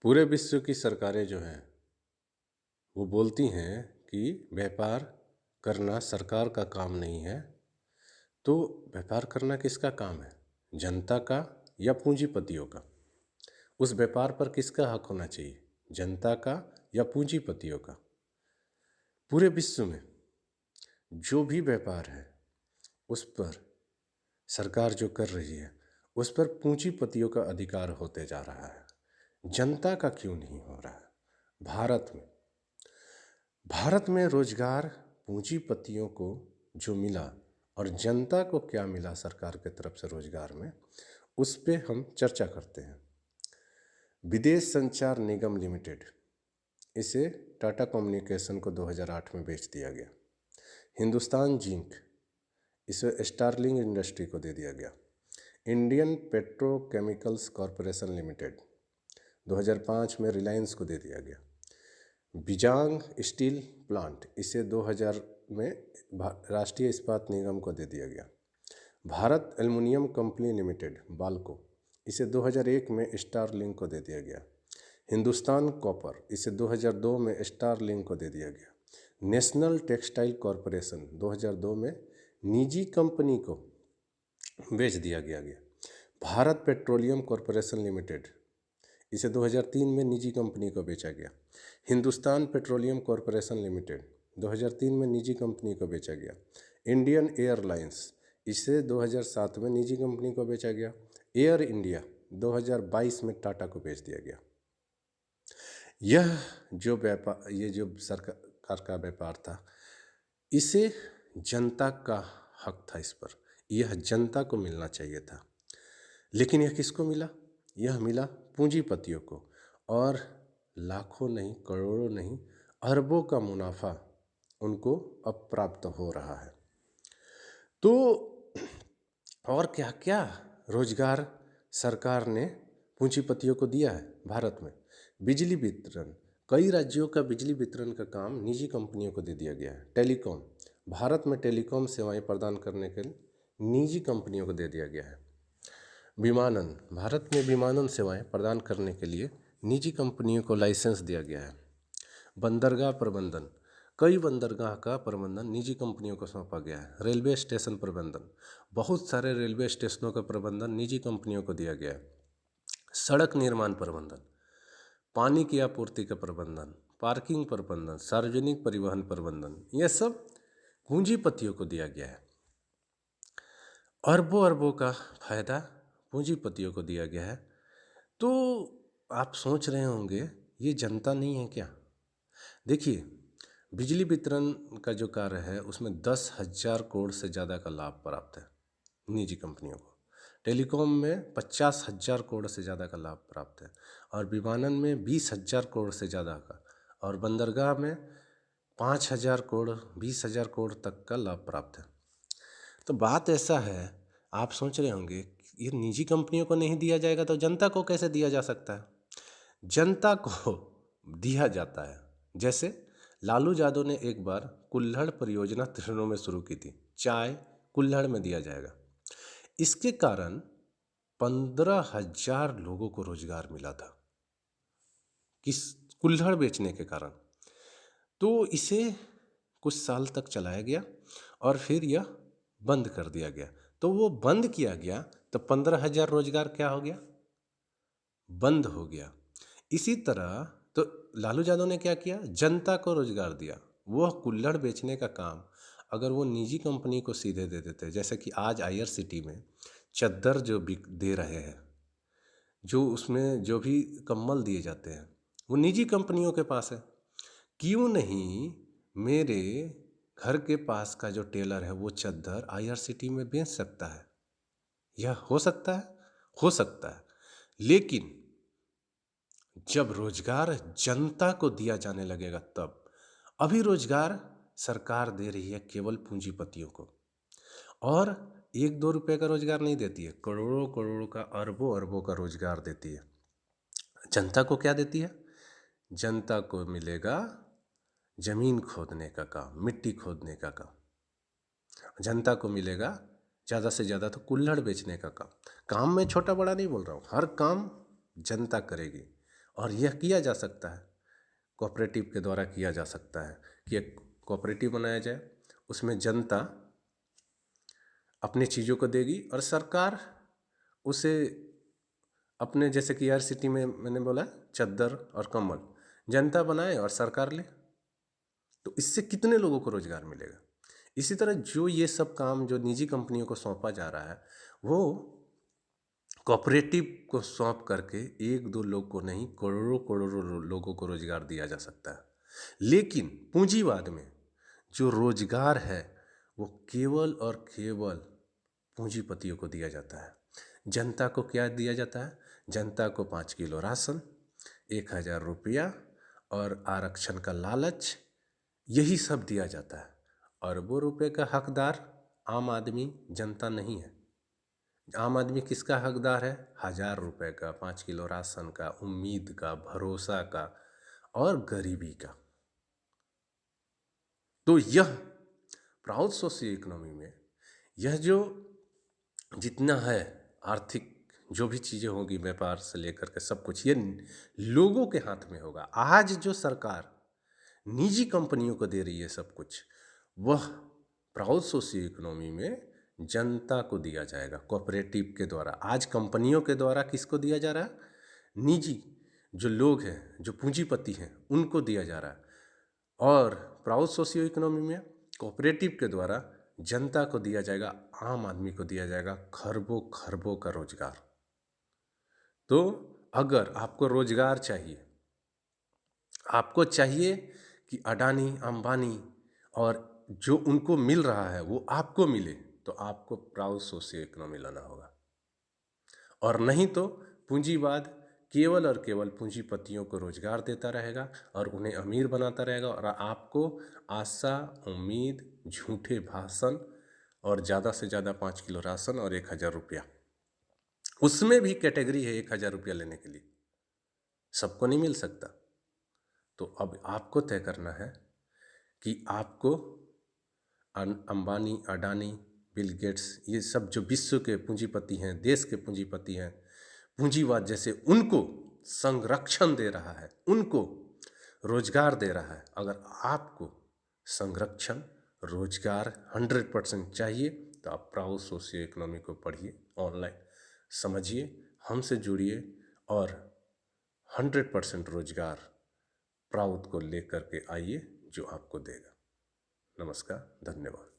पूरे विश्व की सरकारें जो हैं वो बोलती हैं कि व्यापार करना सरकार का काम नहीं है। तो व्यापार करना किसका काम है? जनता का या पूंजीपतियों का? उस व्यापार पर किसका हक होना चाहिए? जनता का या पूंजीपतियों का? पूरे विश्व में जो भी व्यापार है उस पर सरकार जो कर रही है उस पर पूंजीपतियों का अधिकार होते जा रहा है। जनता का क्यों नहीं हो रहा है? भारत में रोजगार पूंजीपतियों को जो मिला और जनता को क्या मिला सरकार के तरफ से रोजगार में, उस पे हम चर्चा करते हैं। विदेश संचार निगम लिमिटेड, इसे टाटा कम्युनिकेशन को 2008 में बेच दिया गया। हिंदुस्तान जिंक, इसे स्टारलिंग इंडस्ट्री को दे दिया गया। इंडियन पेट्रोकेमिकल्स कॉरपोरेशन लिमिटेड 2005 में रिलायंस को दे दिया गया। बिजांग स्टील प्लांट, इसे 2000 में राष्ट्रीय इस्पात निगम को दे दिया गया। Bharat aluminium company limited Balco, इसे 2001 में स्टारलिंक को दे दिया गया। हिंदुस्तान कॉपर, इसे 2002 में स्टारलिंक को दे दिया गया। नेशनल टेक्सटाइल कॉरपोरेशन 2002 में निजी कंपनी को बेच दिया गया। भारत पेट्रोलियम कॉरपोरेशन लिमिटेड, इसे 2003 में निजी कंपनी को बेचा गया। हिंदुस्तान पेट्रोलियम कॉरपोरेशन लिमिटेड 2003 में निजी कंपनी को बेचा गया। इंडियन एयरलाइंस, इसे 2007 में निजी कंपनी को बेचा गया। एयर इंडिया 2022 में टाटा को बेच दिया गया। यह जो व्यापार, ये जो सरकार का व्यापार था, इसे जनता का हक था। इस पर यह जनता को मिलना चाहिए था, लेकिन यह किसको मिला? यह मिला पूंजीपतियों को, और लाखों नहीं, करोड़ों नहीं, अरबों का मुनाफा उनको अब प्राप्त हो रहा है। तो और क्या क्या रोजगार सरकार ने पूंजीपतियों को दिया है भारत में? बिजली वितरण, कई राज्यों का बिजली वितरण का काम निजी कंपनियों को दे दिया गया है। टेलीकॉम, भारत में टेलीकॉम सेवाएं प्रदान करने के लिए निजी कंपनियों को दे दिया गया है। विमानन, भारत में विमानन सेवाएं प्रदान करने के लिए निजी कंपनियों को लाइसेंस दिया गया है। बंदरगाह प्रबंधन, कई बंदरगाह का प्रबंधन निजी कंपनियों को सौंपा गया है। रेलवे स्टेशन प्रबंधन, बहुत सारे रेलवे स्टेशनों का प्रबंधन निजी कंपनियों को दिया गया है। सड़क निर्माण प्रबंधन, पानी की आपूर्ति का प्रबंधन, पार्किंग प्रबंधन, सार्वजनिक परिवहन प्रबंधन, यह सब पूंजीपतियों को दिया गया है। अरबों अरबों का फायदा पूंजीपतियों को दिया गया है। तो आप सोच रहे होंगे ये जनता नहीं है क्या? देखिए, बिजली वितरण का जो कार्य है उसमें 10,000 करोड़ से ज़्यादा का लाभ प्राप्त है निजी कंपनियों को। टेलीकॉम में 50,000 करोड़ से ज़्यादा का लाभ प्राप्त है, और विमानन में 20,000 करोड़ से ज़्यादा का, और बंदरगाह में 5,000 करोड़, 20,000 करोड़ तक का लाभ प्राप्त है। तो बात ऐसा है, आप सोच रहे होंगे ये निजी कंपनियों को नहीं दिया जाएगा तो जनता को कैसे दिया जा सकता है? जनता को दिया जाता है। जैसे लालू यादव ने एक बार कुल्हड़ परियोजना त्रिनों में शुरू की थी, चाय कुल्हड़ में दिया जाएगा। इसके कारण 15,000 लोगों को रोजगार मिला था, किस कुल्हड़ बेचने के कारण। तो इसे कुछ साल तक चलाया गया और फिर यह बंद कर दिया गया। तो वो बंद किया गया तो 15,000 रोजगार क्या हो गया? बंद हो गया। इसी तरह तो लालू यादव ने क्या किया? जनता को रोजगार दिया। वह कुल्हड़ बेचने का काम अगर वो निजी कंपनी को सीधे दे देते, जैसे कि आज आईआरसीटी में चद्दर जो बिक दे रहे हैं, जो उसमें जो भी कंबल दिए जाते हैं वो निजी कंपनियों के पास है, क्यों नहीं मेरे घर के पास का जो टेलर है वो चद्दर आईआरसीटी में बेच सकता है? यह हो सकता है? हो सकता है, लेकिन जब रोजगार जनता को दिया जाने लगेगा तब। अभी रोजगार सरकार दे रही है केवल पूंजीपतियों को, और 1-2 रुपए का रोजगार नहीं देती है, करोड़ों करोड़ों का, अरबों अरबों का रोजगार देती है। जनता को क्या देती है? जनता को मिलेगा जमीन खोदने का काम, मिट्टी खोदने का काम। जनता को मिलेगा ज़्यादा से ज़्यादा तो कुल्हड़ बेचने का काम। काम में छोटा बड़ा नहीं बोल रहा हूँ, हर काम जनता करेगी, और यह किया जा सकता है, कोऑपरेटिव के द्वारा किया जा सकता है कि एक कोऑपरेटिव बनाया जाए, उसमें जनता अपनी चीज़ों को देगी और सरकार उसे अपने, जैसे कि RCT में मैंने बोला चद्दर और कंबल जनता बनाए और सरकार ले, तो इससे कितने लोगों को रोजगार मिलेगा। इसी तरह जो ये सब काम जो निजी कंपनियों को सौंपा जा रहा है वो कोऑपरेटिव को सौंप करके एक दो लोग को नहीं, करोड़ों करोड़ों लोगों को रोजगार दिया जा सकता है। लेकिन पूंजीवाद में जो रोजगार है वो केवल और केवल पूंजीपतियों को दिया जाता है। जनता को क्या दिया जाता है? जनता को 5 किलो राशन, 1000 रुपया और आरक्षण का लालच, यही सब दिया जाता है। अरबों रुपए का हकदार आम आदमी, जनता नहीं है। आम आदमी किसका हकदार है? 1000 रुपए का, 5 किलो राशन का, उम्मीद का, भरोसा का और गरीबी का। तो यह प्राउड सोशियो इकोनॉमी में यह जो जितना है आर्थिक जो भी चीज़ें होगी, व्यापार से लेकर के सब कुछ, ये लोगों के हाथ में होगा। आज जो सरकार निजी कंपनियों को दे रही है सब कुछ, वह प्राउड सोशियो इकोनॉमी में जनता को दिया जाएगा कोऑपरेटिव के द्वारा। आज कंपनियों के द्वारा किसको दिया जा रहा है? निजी जो लोग हैं, जो पूंजीपति हैं, उनको दिया जा रहा है। और प्राउड सोशियो इकोनॉमी में कोऑपरेटिव के द्वारा जनता को दिया जाएगा, आम आदमी को दिया जाएगा खरबों खरबों का रोजगार। तो अगर आपको रोजगार चाहिए, आपको चाहिए कि अडानी अंबानी और जो उनको मिल रहा है वो आपको मिले, तो आपको प्राउड सोशियो इकोनॉमी लाना होगा। और नहीं तो पूंजीवाद केवल और केवल पूंजीपतियों को रोजगार देता रहेगा और उन्हें अमीर बनाता रहेगा, और आपको आशा, उम्मीद, झूठे भाषण और ज़्यादा से ज़्यादा 5 किलो राशन और 1000 रुपया, उसमें भी कैटेगरी है 1000 रुपया लेने के लिए, सबको नहीं मिल सकता। तो अब आपको तय करना है कि आपको अंबानी, अडानी, बिल गेट्स, ये सब जो विश्व के पूंजीपति हैं, देश के पूंजीपति हैं, पूंजीवाद जैसे उनको संरक्षण दे रहा है, उनको रोजगार दे रहा है। अगर आपको संरक्षण, रोजगार 100% चाहिए तो आप प्राउड सोशियो इकोनॉमी को पढ़िए, ऑनलाइन समझिए, हमसे जुड़िए और 100% रोजगार प्राउड को लेकर के आइए जो आपको देगा। नमस्कार, धन्यवाद।